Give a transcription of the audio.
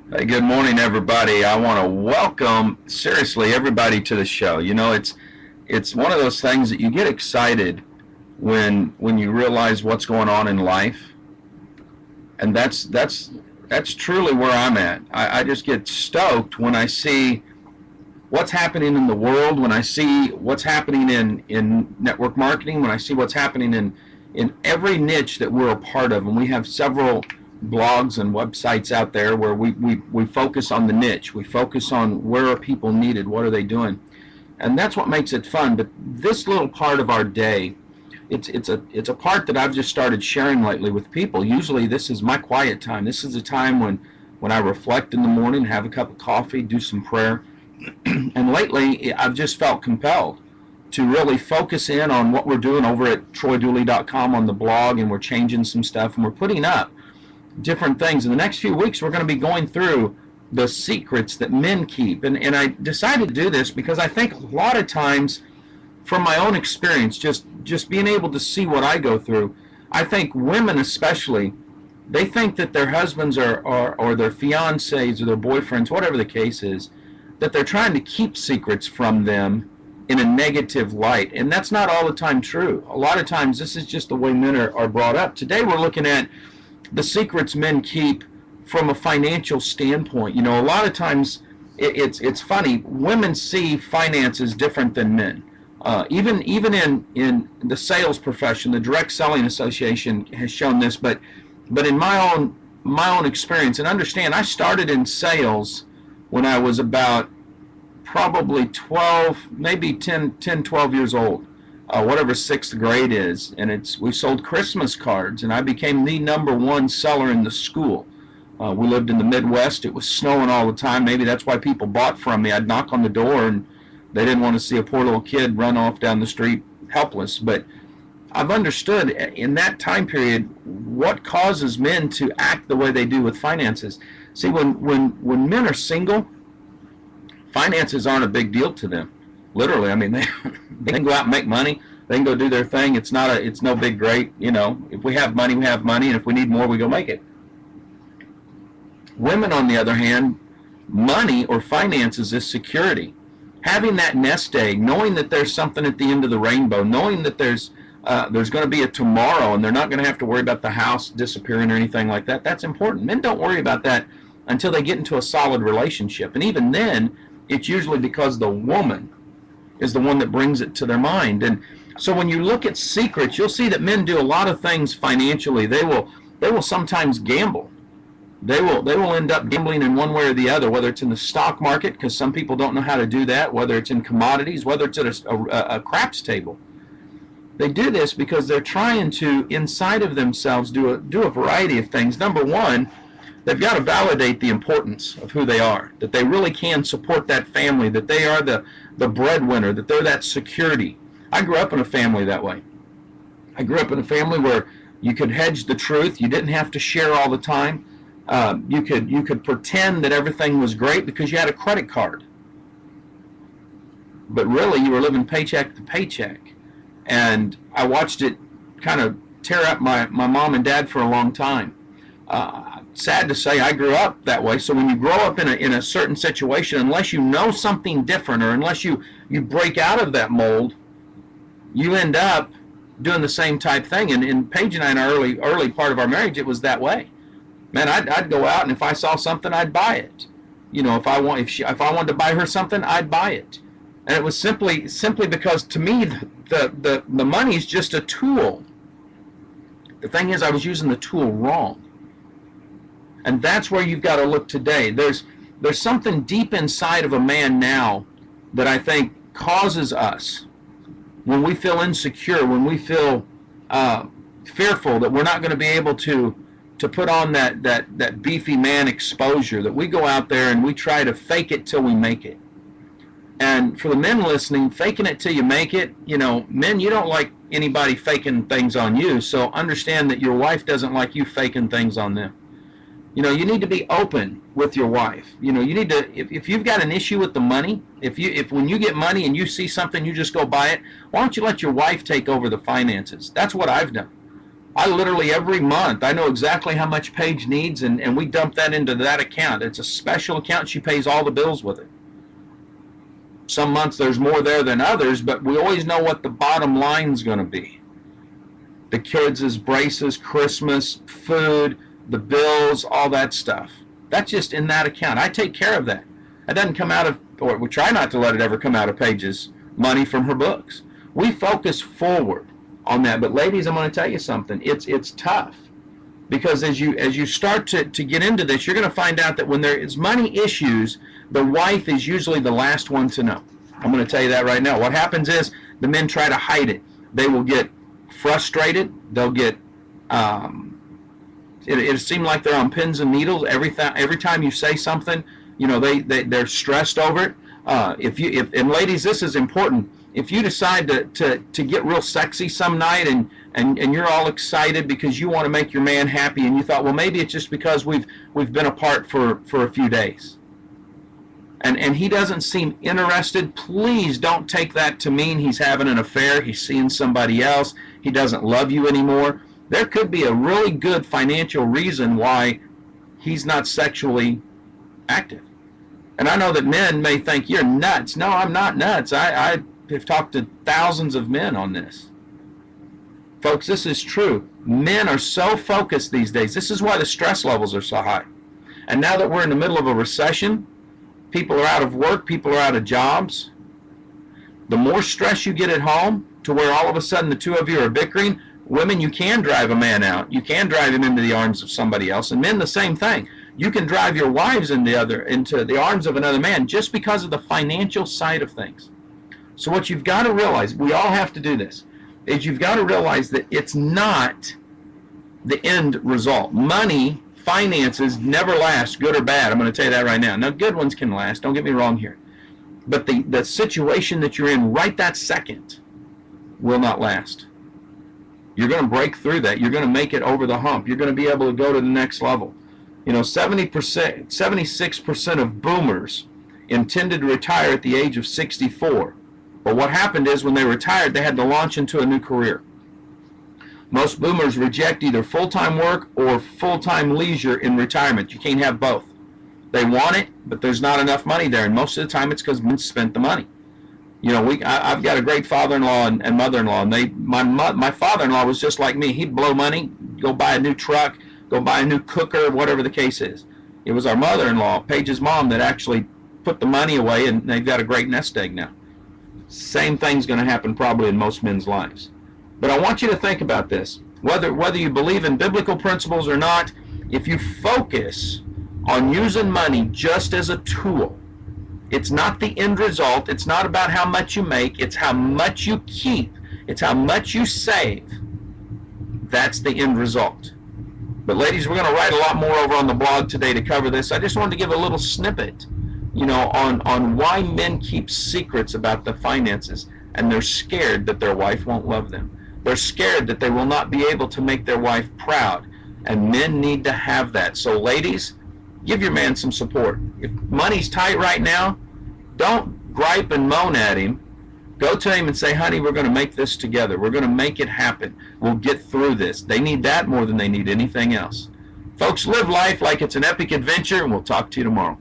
Hey, good morning, everybody. I want to welcome, seriously, everybody to the show. It's one of those things that you get excited when you realize what's going on in life, and that's truly where I'm at. I just get stoked when I see what's happening in the world, when I see what's happening in network marketing, when I see what's happening in every niche that we're a part of. And we have several blogs and websites out there where we focus on the niche. We focus on where are people needed, what are they doing. And that's what makes it fun. But this little part of our day, it's a part that I've just started sharing lately with people. Usually this is my quiet time. This is a time when I reflect in the morning, have a cup of coffee, do some prayer. And lately, I've just felt compelled to really focus in on what we're doing over at troydooley.com on the blog, and we're changing some stuff, and we're putting up different things. In the next few weeks, we're going to be going through the secrets that men keep. And I decided to do this because I think a lot of times, from my own experience, just being able to see what I go through, I think women especially, they think that their husbands or their fiancés or their boyfriends, whatever the case is, that they're trying to keep secrets from them in a negative light. And that's not all the time true. A lot of times this is just the way men are brought up. Today we're looking at the secrets men keep from a financial standpoint. You know, a lot of times it's funny. Women see finances different than men. Even in the sales profession, the Direct Selling Association has shown this. But in my own experience, and understand, I started in sales when I was about probably 12, maybe 12 years old, whatever sixth grade is. And we sold Christmas cards, and I became the number one seller in the school. We lived in the Midwest. It was snowing all the time. Maybe that's why people bought from me. I'd knock on the door, and they didn't want to see a poor little kid run off down the street helpless. But I've understood in that time period what causes men to act the way they do with finances. See, when men are single, finances aren't a big deal to them. Literally, I mean, they can go out and make money. They can go do their thing. It's no big great. You know, if we have money, we have money, and if we need more, we go make it. Women, on the other hand, money or finances is security. Having that nest egg, knowing that there's something at the end of the rainbow, knowing that there's going to be a tomorrow, and they're not going to have to worry about the house disappearing or anything like that. That's important. Men don't worry about that until they get into a solid relationship. And even then, it's usually because the woman is the one that brings it to their mind. And so when you look at secrets, you'll see that men do a lot of things financially. They will sometimes gamble. They will end up gambling in one way or the other, whether it's in the stock market, because some people don't know how to do that, whether it's in commodities, whether it's at a craps table. They do this because they're trying to, inside of themselves, do a variety of things. Number one, they've got to validate the importance of who they are, that they really can support that family, that they are the breadwinner, that they're that security. I grew up in a family that way. I grew up in a family where you could hedge the truth. You didn't have to share all the time. You could pretend that everything was great because you had a credit card. But really, you were living paycheck to paycheck. And I watched it kind of tear up my mom and dad for a long time. Sad to say, I grew up that way. So when you grow up in a certain situation, unless you know something different, or unless you break out of that mold, you end up doing the same type thing. And in Paige and I, in our early part of our marriage, it was that way. Man, I'd go out, and if I saw something, I'd buy it. You know, if I wanted to buy her something, I'd buy it. And it was simply because, to me, the money is just a tool. The thing is, I was using the tool wrong. And that's where you've got to look today. There's something deep inside of a man now that I think causes us, when we feel insecure, when we feel fearful that we're not going to be able to put on that beefy man exposure, that we go out there and we try to fake it till we make it. And for the men listening, faking it till you make it, you know, men, you don't like anybody faking things on you, so understand that your wife doesn't like you faking things on them. You know, you need to be open with your wife. You know, you need to, if you've got an issue with the money, if when you get money and you see something, you just go buy it, why don't you let your wife take over the finances? That's what I've done. I literally every month, I know exactly how much Paige needs, and we dump that into that account. It's a special account. She pays all the bills with it. Some months there's more there than others, but we always know what the bottom line's going to be. The kids' braces, Christmas, food, the bills, all that stuff. That's just in that account. I take care of that. It doesn't come out of, or we try not to let it ever come out of Paige's money from her books. We focus forward on that. But ladies, I'm going to tell you something. It's tough, because as you start to get into this, you're going to find out that when there is money issues, the wife is usually the last one to know. I'm going to tell you that right now. What happens is the men try to hide it. They will get frustrated. They'll get it seems like they're on pins and needles every time you say something. You know, they're stressed over it. And ladies, this is important. If you decide to get real sexy some night and you're all excited because you want to make your man happy, and you thought, well, maybe it's just because we've been apart for a few days, and he doesn't seem interested, please don't take that to mean he's having an affair, he's seeing somebody else, he doesn't love you anymore. There could be a really good financial reason why he's not sexually active. And I know that men may think you're nuts. No, I'm not nuts. I have talked to thousands of men on this. Folks, this is true. Men are so focused these days. This is why the stress levels are so high. And now that we're in the middle of a recession, people are out of work, people are out of jobs. The more stress you get at home, to where all of a sudden the two of you are bickering. Women, you can drive a man out. You can drive him into the arms of somebody else. And men, the same thing. You can drive your wives into the arms of another man just because of the financial side of things. So what you've got to realize, we all have to do this, is you've got to realize that it's not the end result. Money, finances never last, good or bad. I'm going to tell you that right now. Now, good ones can last. Don't get me wrong here. But the situation that you're in right that second will not last. You're going to break through that. You're going to make it over the hump. You're going to be able to go to the next level. You know, 76% of boomers intended to retire at the age of 64. But what happened is when they retired, they had to launch into a new career. Most boomers reject either full-time work or full-time leisure in retirement. You can't have both. They want it, but there's not enough money there. And most of the time it's because men spent the money. You know, I've got a great father-in-law and mother-in-law, and my father-in-law was just like me. He'd blow money, go buy a new truck, go buy a new cooker, whatever the case is. It was our mother-in-law, Paige's mom, that actually put the money away, and they've got a great nest egg now. Same thing's going to happen probably in most men's lives. But I want you to think about this. Whether you believe in biblical principles or not, if you focus on using money just as a tool, it's not the end result. It's not about how much you make. It's how much you keep. It's how much you save. That's the end result. But ladies, we're going to write a lot more over on the blog today to cover this. I just wanted to give a little snippet, you know, on why men keep secrets about the finances, and they're scared that their wife won't love them. They're scared that they will not be able to make their wife proud, and men need to have that. So ladies, give your man some support. If money's tight right now, don't gripe and moan at him. Go to him and say, honey, we're going to make this together. We're going to make it happen. We'll get through this. They need that more than they need anything else. Folks, live life like it's an epic adventure, and we'll talk to you tomorrow.